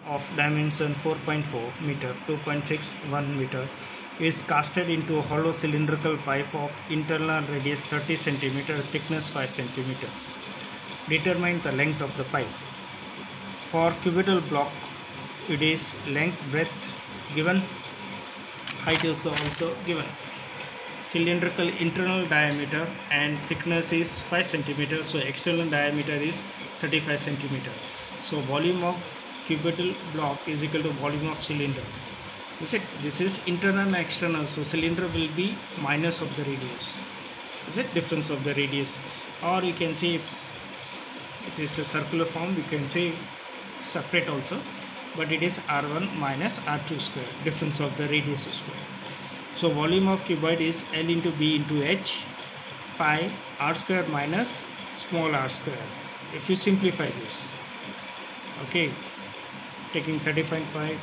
of dimension 4.4 meter, 2.61 meter is casted into a hollow cylindrical pipe of internal radius 30 centimeter, thickness 5 centimeter. Determine the length of the pipe. For cubital block, it is length, breadth given, height is also given. Cylindrical internal diameter and thickness is 5 centimeter, so external diameter is 35 centimeter. So volume of cubital block is equal to volume of cylinder. Is it? This is internal and external, so cylinder will be minus of the radius. Is it? Difference of the radius. Or you can say it is a circular form, you can say separate also, but it is R1 minus R2 square, difference of the radius square. So volume of cuboid is L into B into H pi R square minus small r square. If you simplify this, okay, taking 35.5,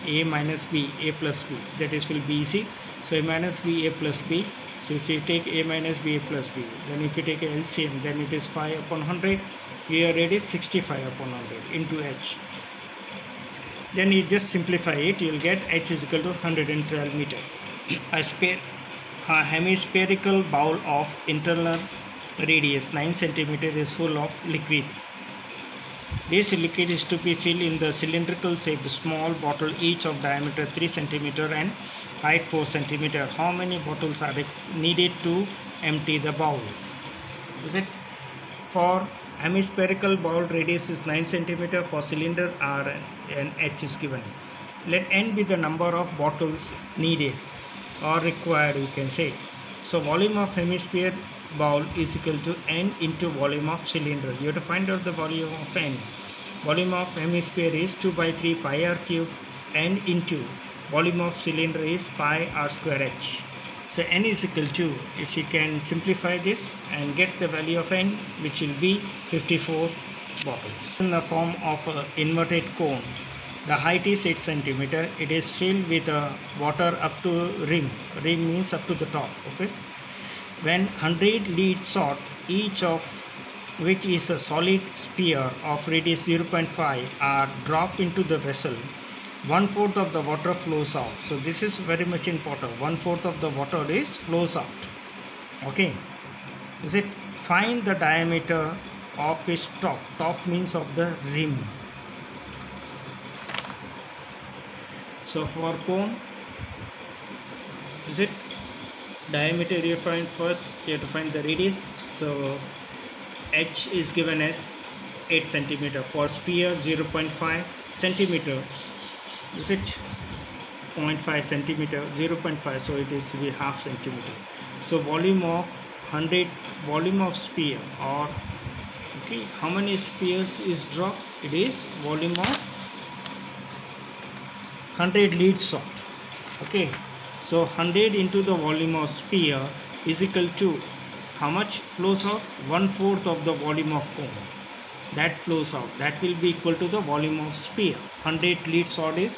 A minus B, A plus B, that is will be easy. So A minus B, A plus B. So if you take A minus B, A plus B, then if you take a LCM, then it is 5 upon 100. Here it is 65 upon 100 into H. Then you just simplify it, you will get H is equal to 112 meter. A hemispherical bowl of internal radius 9 centimeter is full of liquid. This liquid is to be filled in the cylindrical shaped small bottle, each of diameter 3 centimeter and height 4 centimeter. How many bottles are needed to empty the bowl? Is it? For hemispherical bowl, radius is 9 centimeter. For cylinder, R and H is given. Let N be the number of bottles needed or required, you can say. So volume of hemisphere bowl is equal to N into volume of cylinder. You have to find out the volume of N. Volume of hemisphere is 2 by 3 pi r cube. N into volume of cylinder is pi r square H. So N is equal to, if you can simplify this and get the value of N, which will be 54 bottles. In the form of an inverted cone, the height is 8 centimeter. It is filled with water up to rim. Rim means up to the top. Okay. When 100 leads salt, each of which is a solid sphere of radius 0.5 are dropped into the vessel, 1/4 of the water flows out. So this is very much important. 1/4 of the water is flows out. Okay. Is it? Find the diameter of its top. Top means of the rim. So for cone, is it? Diameter you find first, you have to find the radius. So H is given as 8 centimeter. For sphere 0.5 centimeter. Is it? 0.5 centimeter, 0.5, so it is be half centimeter. So volume of 100, volume of sphere, or okay, how many spheres is dropped? It is volume of 100 lead salt. Okay, so 100 into the volume of sphere is equal to how much flows out? 1/4 of the volume of cone. That flows out. That will be equal to the volume of sphere. 100 lead salt is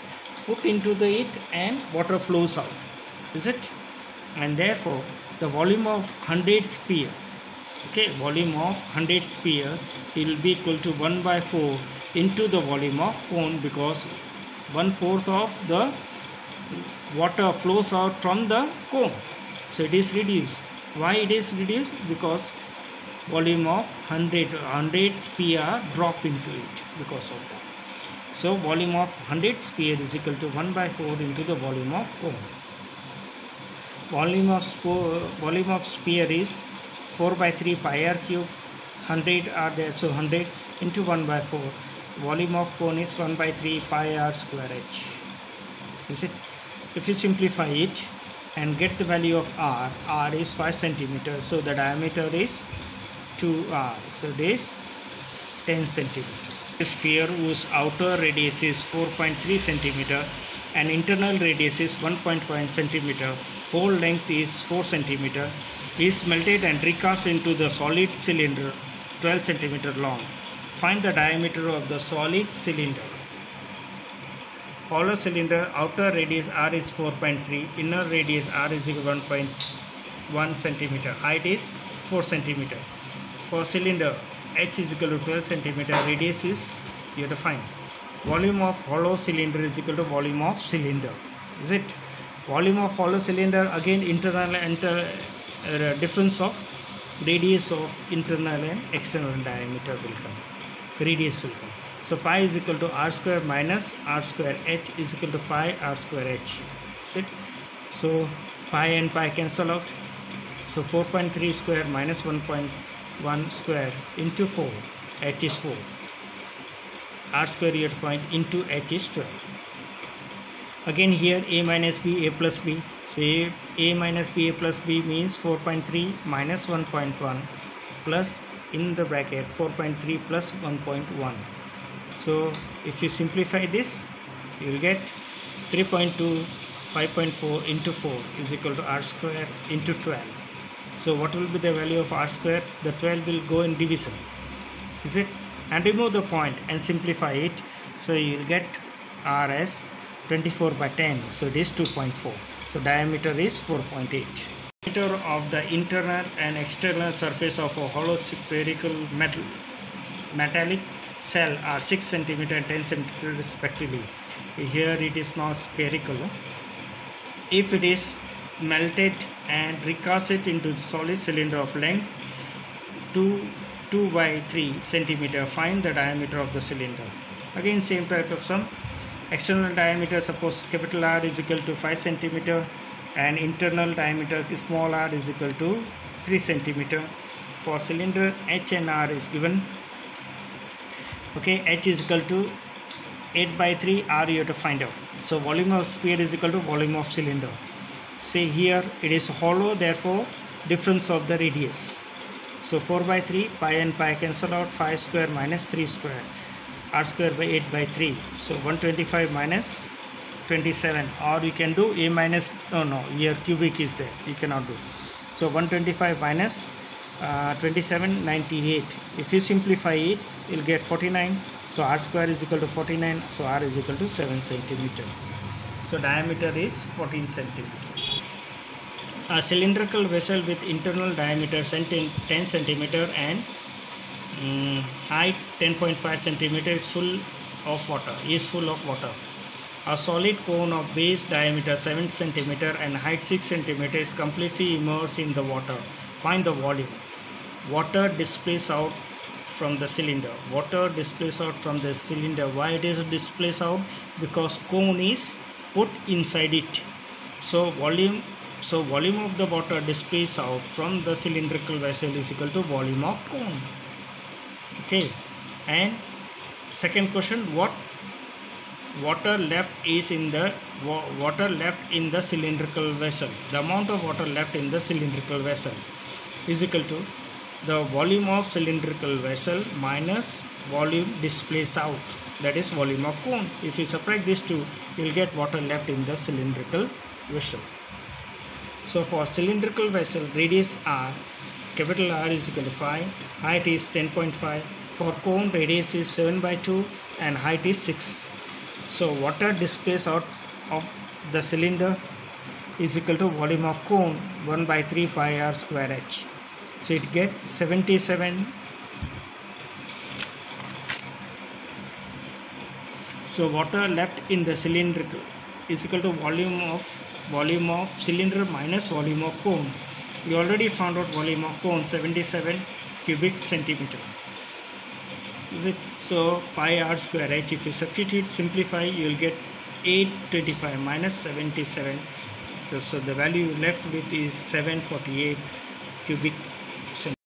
put into the it and water flows out. Is it? And therefore the volume of 100 sphere, okay, volume of 100 sphere, it will be equal to 1/4 into the volume of cone, because 1/4 of the water flows out from the cone. So it is reduced. Why it is reduced? Because volume of 100 sphere drop into it because of that. So volume of 100 sphere is equal to 1/4 into the volume of cone. Volume of sphere is 4 by 3 pi r cube. 100 are there, so 100 into 1/4. Volume of cone is 1 by 3 pi r square H. Is it? If you simplify it and get the value of R, R is 5 centimeter. So the diameter is 2R. So it is 10 centimeter. A sphere whose outer radius is 4.3 centimeter and internal radius is 1.1 centimeter, whole length is 4 centimeter, is melted and recast into the solid cylinder 12 centimeter long. Find the diameter of the solid cylinder. Hollow cylinder, outer radius R is 4.3, inner radius R is 1.1 centimeter, height is 4 centimeter. For cylinder, H is equal to 12 centimeter, radius is, you have to find. volume of hollow cylinder is equal to volume of cylinder. Is it? Volume of hollow cylinder, again internal and difference of radius of internal and external diameter will come. Radius will come. So pi is equal to r square minus r square h is equal to pi r square h. Is it? So pi and pi cancel out. So 4.3 square minus 1.1 square into 4. H is 4. R square you have to find into h is 12. Again here a minus b, a plus b. So a minus b, a plus b means 4.3 minus 1.1 plus in the bracket 4.3 plus 1.1. So if you simplify this, you will get 3.2 5.4 into 4 is equal to r square into 12. So what will be the value of r square? The 12 will go in division. Is it? And remove the point and simplify it. So you will get r as 24 by 10. So it is 2.4. So diameter is 4.8. Diameter of the internal and external surface of a hollow spherical metallic cell are 6 cm and 10 cm respectively. Here it is not spherical. If it is melted and recast it into solid cylinder of length 2 by 3 cm, find the diameter of the cylinder. Again same type of sum. External diameter, suppose capital R is equal to 5 cm and internal diameter small r is equal to 3 cm. For cylinder h and r is given. Okay, h is equal to 8 by 3, r you have to find out. So volume of sphere is equal to volume of cylinder. Say here it is hollow, therefore difference of the radius. So 4 by 3, pi and pi cancel out, 5 square minus 3 square, r square by 8 by 3. So 125 minus 27, or you can do a minus, no, here cubic is there, you cannot do. So 125 minus 27, 98. If you simplify it, you will get 49. So r square is equal to 49. So r is equal to 7 cm. So diameter is 14 cm. A cylindrical vessel with internal diameter 10 cm and height 10.5 cm is full of water. A solid cone of base diameter 7 cm and height 6 cm is completely immersed in the water. Find the volume. Water displays out from the cylinder. Water displays out from the cylinder. Why it is displays out? Because cone is put inside it. So volume of the water displays out from the cylindrical vessel is equal to volume of cone. Okay. And second question, what water left in the cylindrical vessel? The amount of water left in the cylindrical vessel is equal to the volume of cylindrical vessel minus volume displays out, that is volume of cone. If you subtract these two, you will get water left in the cylindrical vessel. So for cylindrical vessel, radius r, capital R is equal to 5, height is 10.5. For cone, radius is 7 by 2 and height is 6. So water displays out of the cylinder is equal to volume of cone 1 by 3 pi r square h. So it gets 77. So water left in the cylindrical is equal to volume of cylinder minus volume of cone. We already found out volume of cone 77 cubic centimeter. Is it? So pi r square h, if you substitute, simplify, you will get 825 minus 77. So the value left with is 748 cubic centimeter.